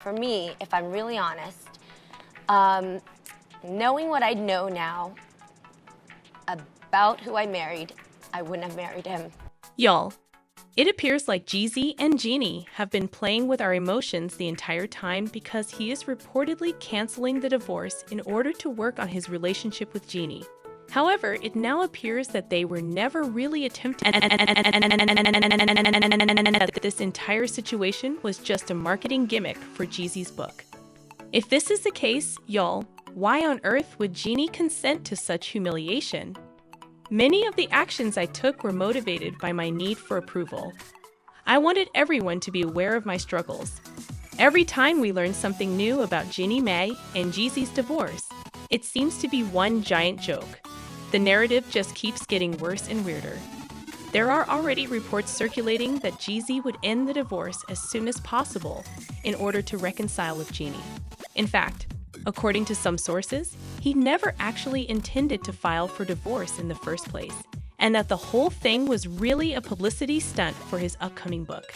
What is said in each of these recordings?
For me, if I'm really honest, knowing what I know now about who I married, I wouldn't have married him. Y'all, it appears like Jeezy and Jeannie have been playing with our emotions the entire time because he is reportedly canceling the divorce in order to work on his relationship with Jeannie. However, it now appears that they were never really attempting that this entire situation was just a marketing gimmick for Jeezy's book. If this is the case, y'all, why on earth would Jeannie consent to such humiliation? Many of the actions I took were motivated by my need for approval. I wanted everyone to be aware of my struggles. Every time we learn something new about Jeanine Mai and Jeezy's divorce, it seems to be one giant joke. The narrative just keeps getting worse and weirder. There are already reports circulating that Jeezy would end the divorce as soon as possible in order to reconcile with Jeannie. In fact, according to some sources, he never actually intended to file for divorce in the first place, and that the whole thing was really a publicity stunt for his upcoming book.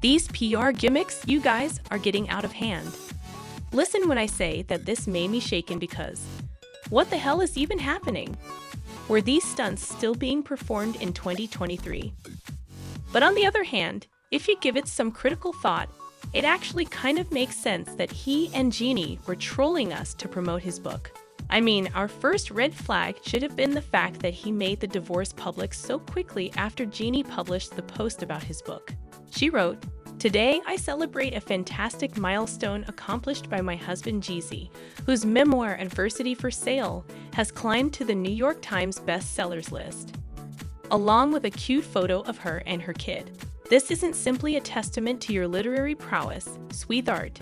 These PR gimmicks, you guys, are getting out of hand. Listen when I say that this made me shaken because what the hell is even happening? Were these stunts still being performed in 2023? But on the other hand, if you give it some critical thought, it actually kind of makes sense that he and Jeannie were trolling us to promote his book. I mean, our first red flag should have been the fact that he made the divorce public so quickly after Jeannie published the post about his book. She wrote, "Today, I celebrate a fantastic milestone accomplished by my husband Jeezy, whose memoir Adversity for Sale has climbed to the New York Times bestsellers list." Along with a cute photo of her and her kid. This isn't simply a testament to your literary prowess, sweetheart.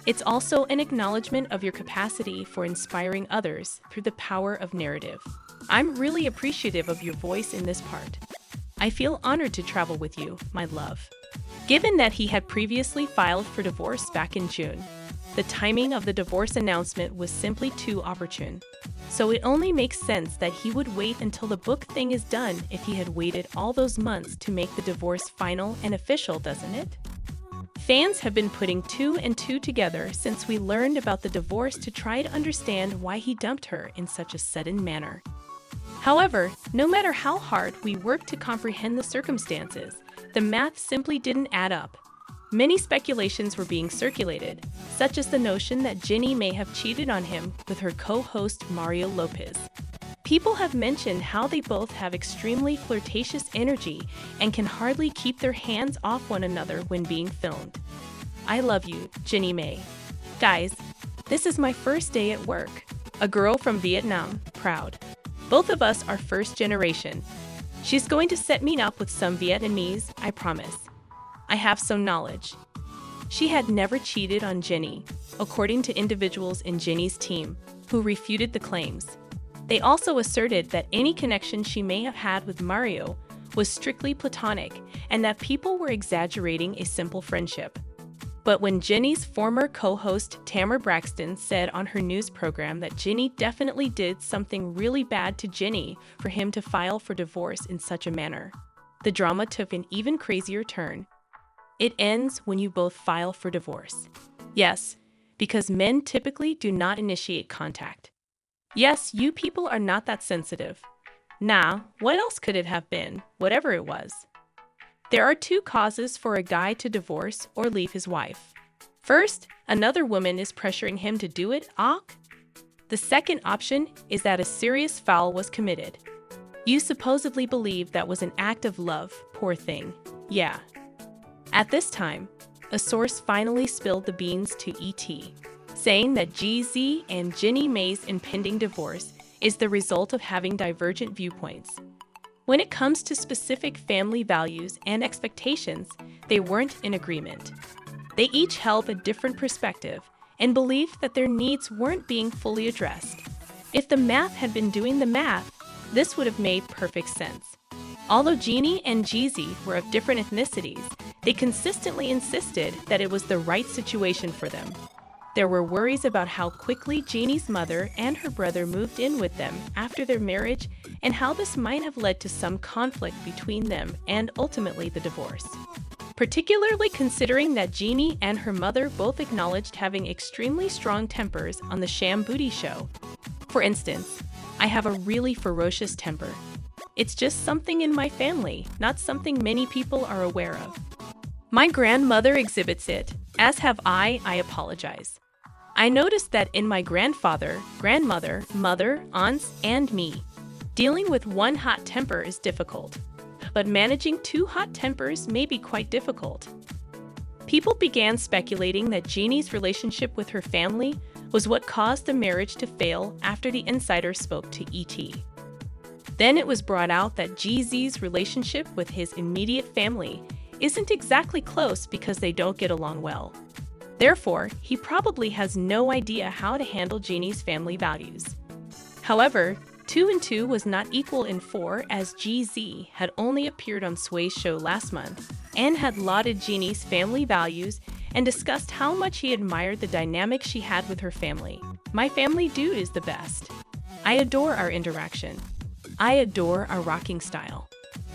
It's also an acknowledgement of your capacity for inspiring others through the power of narrative. I'm really appreciative of your voice in this part. I feel honored to travel with you, my love. Given that he had previously filed for divorce back in June, the timing of the divorce announcement was simply too opportune. So it only makes sense that he would wait until the book thing is done if he had waited all those months to make the divorce final and official, doesn't it? Fans have been putting two and two together since we learned about the divorce to try to understand why he dumped her in such a sudden manner. However, no matter how hard we worked to comprehend the circumstances, the math simply didn't add up. Many speculations were being circulated, such as the notion that Jeannie may have cheated on him with her co-host Mario Lopez. People have mentioned how they both have extremely flirtatious energy and can hardly keep their hands off one another when being filmed. I love you, Jeanine Mai. Guys, this is my first day at work. A girl from Vietnam, proud. Both of us are first generation. She's going to set me up with some Vietnamese, I promise. I have some knowledge. She had never cheated on Jeannie, according to individuals in Jeannie's team, who refuted the claims. They also asserted that any connection she may have had with Mario was strictly platonic and that people were exaggerating a simple friendship. But when Jeannie's former co-host Tamar Braxton said on her news program that Jeannie definitely did something really bad to Jeannie for him to file for divorce in such a manner, the drama took an even crazier turn. It ends when you both file for divorce. Yes, because men typically do not initiate contact. Yes, you people are not that sensitive. Nah, what else could it have been, whatever it was? There are two causes for a guy to divorce or leave his wife. First, another woman is pressuring him to do it, The second option is that a serious foul was committed. You supposedly believe that was an act of love, poor thing. Yeah. At this time, a source finally spilled the beans to ET, saying that Jeezy and Jeannie Mai's impending divorce is the result of having divergent viewpoints. When it comes to specific family values and expectations, they weren't in agreement. They each held a different perspective and believed that their needs weren't being fully addressed. If the math had been doing the math, this would have made perfect sense. Although Jeannie and Jeezy were of different ethnicities, they consistently insisted that it was the right situation for them. There were worries about how quickly Jeannie's mother and her brother moved in with them after their marriage and how this might have led to some conflict between them and ultimately the divorce. particularly considering that Jeannie and her mother both acknowledged having extremely strong tempers on the Sham Booty show. For instance, I have a really ferocious temper. It's just something in my family, not something many people are aware of. My grandmother exhibits it, as have I apologize. I noticed that in my grandfather, grandmother, mother, aunts, and me. Dealing with one hot temper is difficult, but managing two hot tempers may be quite difficult. People began speculating that Jeannie's relationship with her family was what caused the marriage to fail after the insider spoke to ET. Then it was brought out that Jeezy's relationship with his immediate family isn't exactly close because they don't get along well. Therefore, he probably has no idea how to handle Jeannie's family values. However, 2 and 2 was not equal in 4, as Jeezy had only appeared on Sway's show last month and had lauded Jeannie's family values and discussed how much he admired the dynamic she had with her family. "My family dude is the best. I adore our interaction. I adore our rocking style.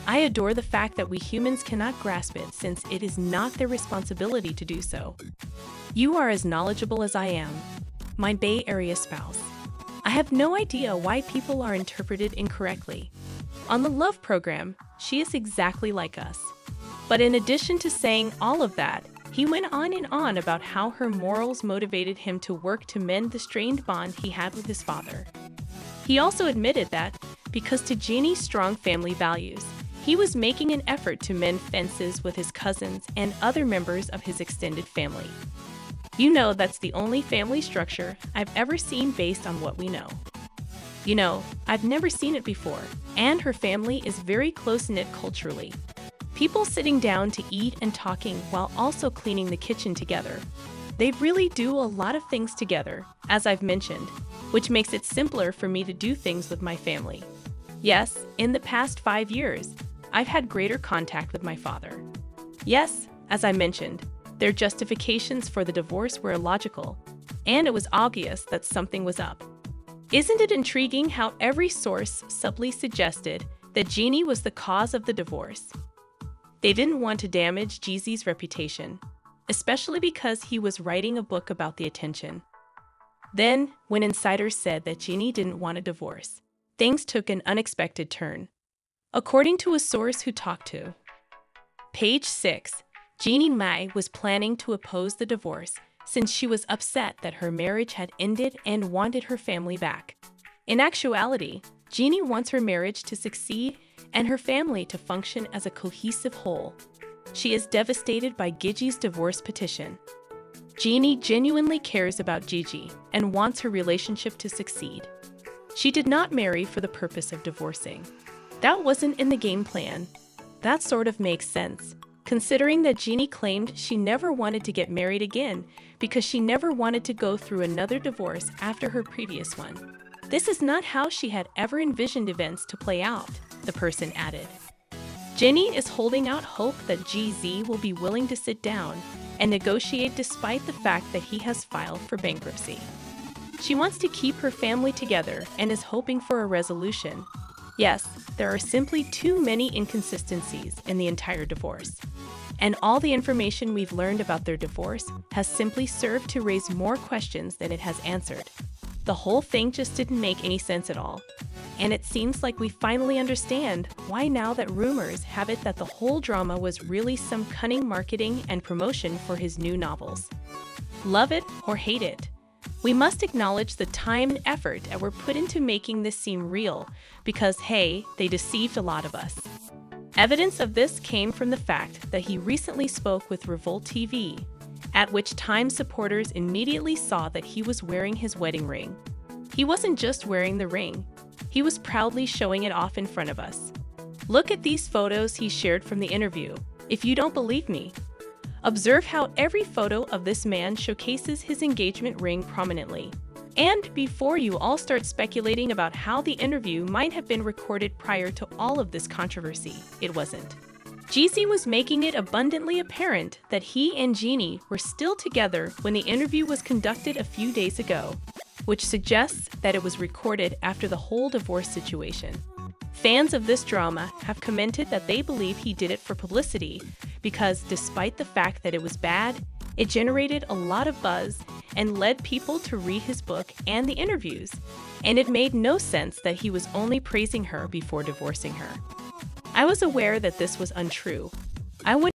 I adore the fact that we humans cannot grasp it since it is not their responsibility to do so. You are as knowledgeable as I am, my Bay Area spouse. I have no idea why people are interpreted incorrectly. On the Love program, she is exactly like us." But in addition to saying all of that, he went on and on about how her morals motivated him to work to mend the strained bond he had with his father. He also admitted that, because to Jeannie's strong family values, he was making an effort to mend fences with his cousins and other members of his extended family. You know, that's the only family structure I've ever seen based on what we know. You know, I've never seen it before, and her family is very close-knit culturally. People sitting down to eat and talking while also cleaning the kitchen together. They really do a lot of things together, as I've mentioned, which makes it simpler for me to do things with my family. Yes, in the past 5 years, I've had greater contact with my father. Yes, as I mentioned, their justifications for the divorce were illogical, and it was obvious that something was up. Isn't it intriguing how every source subtly suggested that Jeannie was the cause of the divorce? They didn't want to damage Jeezy's reputation, especially because he was writing a book about the attention. Then, when insiders said that Jeannie didn't want a divorce, things took an unexpected turn. According to a source who talked to Page 6, Jeanine Mai was planning to oppose the divorce since she was upset that her marriage had ended and wanted her family back. In actuality, Jeannie wants her marriage to succeed and her family to function as a cohesive whole. She is devastated by Giggy's divorce petition. Jeannie genuinely cares about Gigi and wants her relationship to succeed. She did not marry for the purpose of divorcing. That wasn't in the game plan. That sort of makes sense, considering that Jeannie claimed she never wanted to get married again because she never wanted to go through another divorce after her previous one. This is not how she had ever envisioned events to play out, the person added. Jeannie is holding out hope that Jeezy will be willing to sit down and negotiate despite the fact that he has filed for bankruptcy. She wants to keep her family together and is hoping for a resolution. Yes, there are simply too many inconsistencies in the entire divorce. And all the information we've learned about their divorce has simply served to raise more questions than it has answered. The whole thing just didn't make any sense at all. And it seems like we finally understand why now that rumors have it that the whole drama was really some cunning marketing and promotion for his new novels. Love it or hate it, we must acknowledge the time and effort that were put into making this seem real because, hey, they deceived a lot of us. Evidence of this came from the fact that he recently spoke with Revolt TV, at which time supporters immediately saw that he was wearing his wedding ring. He wasn't just wearing the ring, he was proudly showing it off in front of us. Look at these photos he shared from the interview, if you don't believe me. Observe how every photo of this man showcases his engagement ring prominently. And before you all start speculating about how the interview might have been recorded prior to all of this controversy, it wasn't. Jeezy was making it abundantly apparent that he and Jeannie were still together when the interview was conducted a few days ago, which suggests that it was recorded after the whole divorce situation. Fans of this drama have commented that they believe he did it for publicity because despite the fact that it was bad, it generated a lot of buzz and led people to read his book and the interviews. And it made no sense that he was only praising her before divorcing her. I was aware that this was untrue. I would